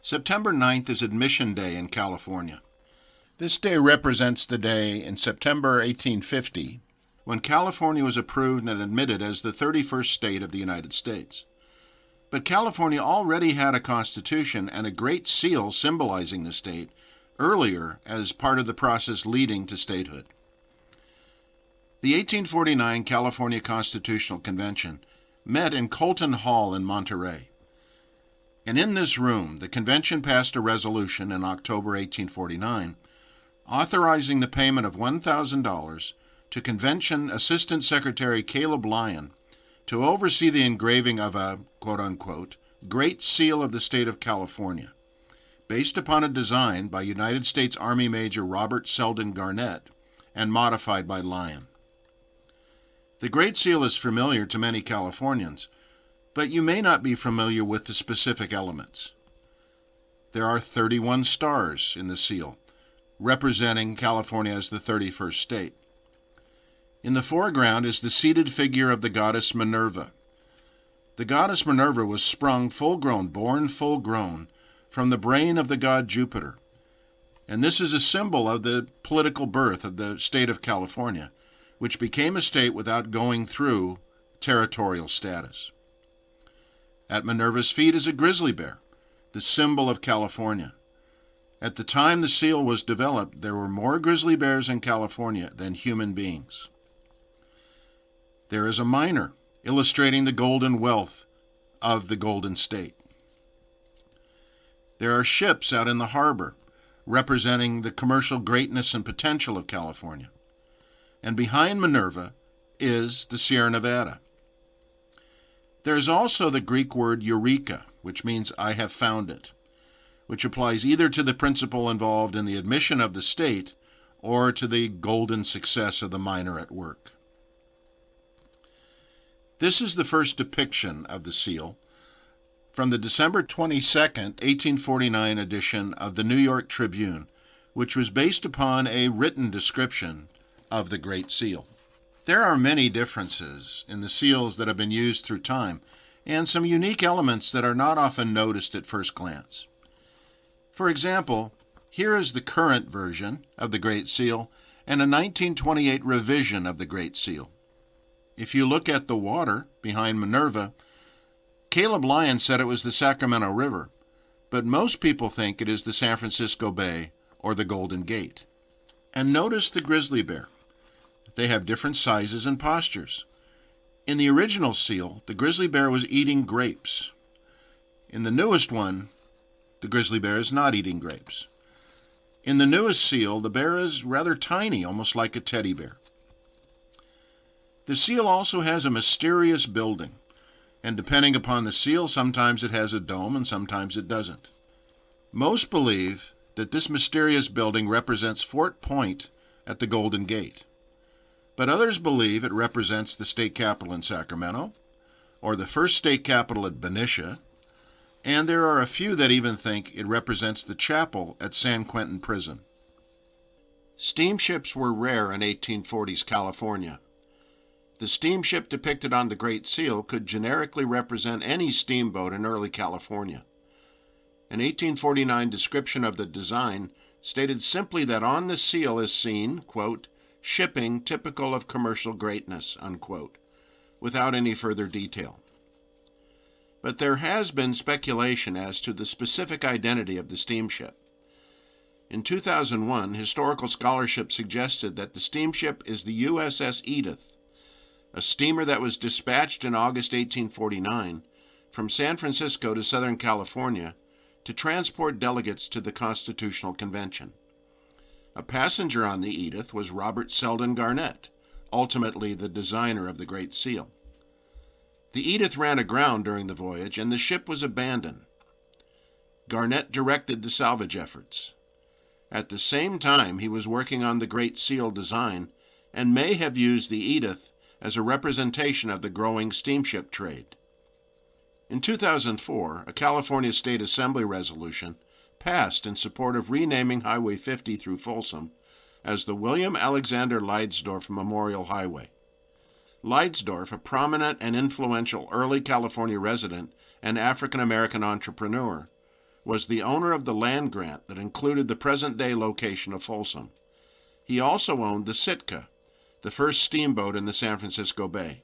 September 9th is Admission Day in California. This day represents the day in September 1850 when California was approved and admitted as the 31st state of the United States. But California already had a constitution and a great seal symbolizing the state earlier as part of the process leading to statehood. The 1849 California Constitutional Convention met in Colton Hall in Monterey. And in this room, the convention passed a resolution in October 1849 authorizing the payment of $1,000 to Convention Assistant Secretary Caleb Lyon to oversee the engraving of a, quote-unquote, Great Seal of the State of California, based upon a design by United States Army Major Robert Selden Garnett and modified by Lyon. The Great Seal is familiar to many Californians, but you may not be familiar with the specific elements. There are 31 stars in the seal, representing California as the 31st state. In the foreground is the seated figure of the goddess Minerva. The goddess Minerva was sprung full-grown, born full-grown, from the brain of the god Jupiter. And this is a symbol of the political birth of the state of California, which became a state without going through territorial status. At Minerva's feet is a grizzly bear, the symbol of California. At the time the seal was developed, there were more grizzly bears in California than human beings. There is a miner, illustrating the golden wealth of the Golden State. There are ships out in the harbor, representing the commercial greatness and potential of California. And behind Minerva is the Sierra Nevada. There is also the Greek word eureka, which means I have found it, which applies either to the principle involved in the admission of the state or to the golden success of the miner at work. This is the first depiction of the seal from the December 22nd, 1849 edition of the New York Tribune, which was based upon a written description of the Great Seal. There are many differences in the seals that have been used through time, and some unique elements that are not often noticed at first glance. For example, here is the current version of the Great Seal and a 1928 revision of the Great Seal. If you look at the water behind Minerva, Caleb Lyon said it was the Sacramento River, but most people think it is the San Francisco Bay or the Golden Gate. And notice the grizzly bear. They have different sizes and postures. In the original seal, the grizzly bear was eating grapes. In the newest one, the grizzly bear is not eating grapes. In the newest seal, the bear is rather tiny, almost like a teddy bear. The seal also has a mysterious building, and depending upon the seal, sometimes it has a dome and sometimes it doesn't. Most believe that this mysterious building represents Fort Point at the Golden Gate. But others believe it represents the state capitol in Sacramento, or the first state capitol at Benicia, and there are a few that even think it represents the chapel at San Quentin Prison. Steamships were rare in 1840s California. The steamship depicted on the Great Seal could generically represent any steamboat in early California. An 1849 description of the design stated simply that on the seal is seen, quote, shipping typical of commercial greatness, unquote, without any further detail. But there has been speculation as to the specific identity of the steamship. In 2001, historical scholarship suggested that the steamship is the USS Edith, a steamer that was dispatched in August 1849 from San Francisco to Southern California to transport delegates to the Constitutional Convention. A passenger on the Edith was Robert Selden Garnett, ultimately the designer of the Great Seal. The Edith ran aground during the voyage, and the ship was abandoned. Garnett directed the salvage efforts. At the same time, he was working on the Great Seal design and may have used the Edith as a representation of the growing steamship trade. In 2004, a California State Assembly resolution passed in support of renaming Highway 50 through Folsom as the William Alexander Leidsdorf Memorial Highway. Leidsdorf, a prominent and influential early California resident and African-American entrepreneur, was the owner of the land grant that included the present-day location of Folsom. He also owned the Sitka, the first steamboat in the San Francisco Bay.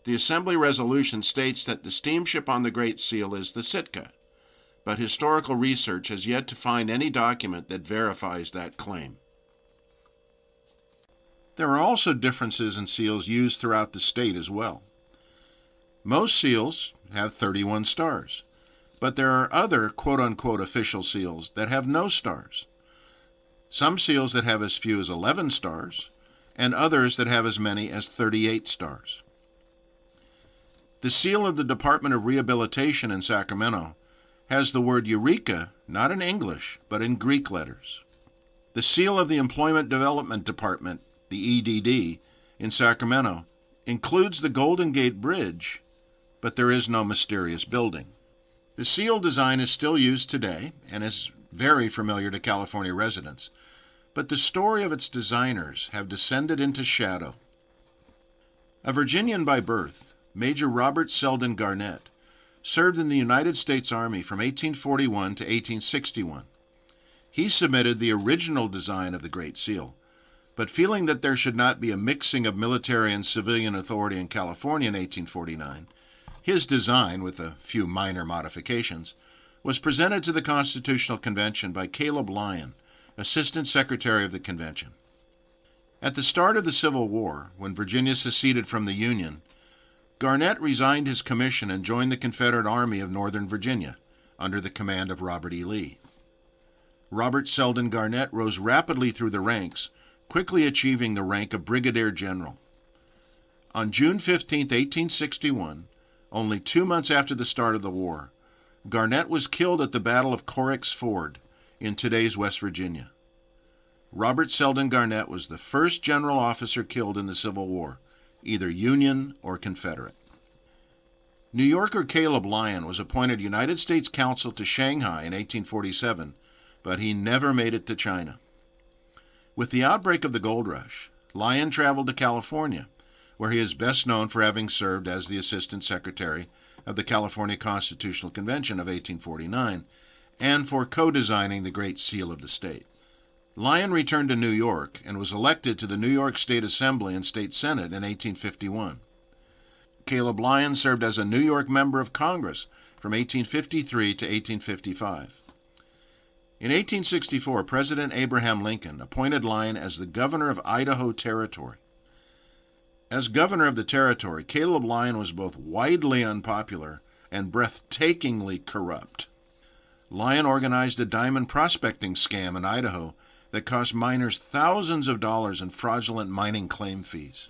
The Assembly resolution states that the steamship on the Great Seal is the Sitka, but historical research has yet to find any document that verifies that claim. There are also differences in seals used throughout the state as well. Most seals have 31 stars, but there are other quote-unquote official seals that have no stars. Some seals that have as few as 11 stars, and others that have as many as 38 stars. The seal of the Department of Rehabilitation in Sacramento has the word Eureka not in English, but in Greek letters. The seal of the Employment Development Department, the EDD, in Sacramento includes the Golden Gate Bridge, but there is no mysterious building. The seal design is still used today and is very familiar to California residents, but the story of its designers have descended into shadow. A Virginian by birth, Major Robert Selden Garnett served in the United States Army from 1841 to 1861. He submitted the original design of the Great Seal, but feeling that there should not be a mixing of military and civilian authority in California in 1849, his design, with a few minor modifications, was presented to the Constitutional Convention by Caleb Lyon, Assistant Secretary of the Convention. At the start of the Civil War, when Virginia seceded from the Union, Garnett resigned his commission and joined the Confederate Army of Northern Virginia under the command of Robert E. Lee. Robert Selden Garnett rose rapidly through the ranks, quickly achieving the rank of Brigadier General. On June 15, 1861, only 2 months after the start of the war, Garnett was killed at the Battle of Corrick's Ford in today's West Virginia. Robert Selden Garnett was the first general officer killed in the Civil War, either Union or Confederate. New Yorker Caleb Lyon was appointed United States Consul to Shanghai in 1847, but he never made it to China. With the outbreak of the gold rush, Lyon traveled to California, where he is best known for having served as the Assistant Secretary of the California Constitutional Convention of 1849 and for co-designing the Great Seal of the state. Lyon returned to New York and was elected to the New York State Assembly and State Senate in 1851. Caleb Lyon served as a New York member of Congress from 1853 to 1855. In 1864, President Abraham Lincoln appointed Lyon as the governor of Idaho Territory. As governor of the territory, Caleb Lyon was both widely unpopular and breathtakingly corrupt. Lyon organized a diamond prospecting scam in Idaho that cost miners thousands of dollars in fraudulent mining claim fees.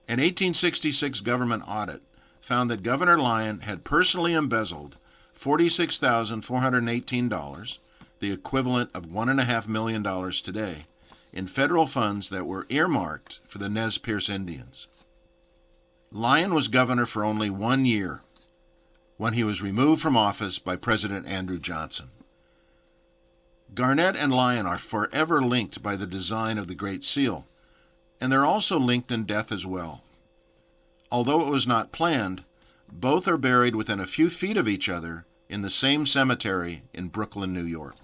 An 1866 government audit found that Governor Lyon had personally embezzled $46,418, the equivalent of $1.5 million today, in federal funds that were earmarked for the Nez Perce Indians. Lyon was governor for only 1 year, when he was removed from office by President Andrew Johnson. Garnett and Lyon are forever linked by the design of the Great Seal, and they're also linked in death as well. Although it was not planned, both are buried within a few feet of each other in the same cemetery in Brooklyn, New York.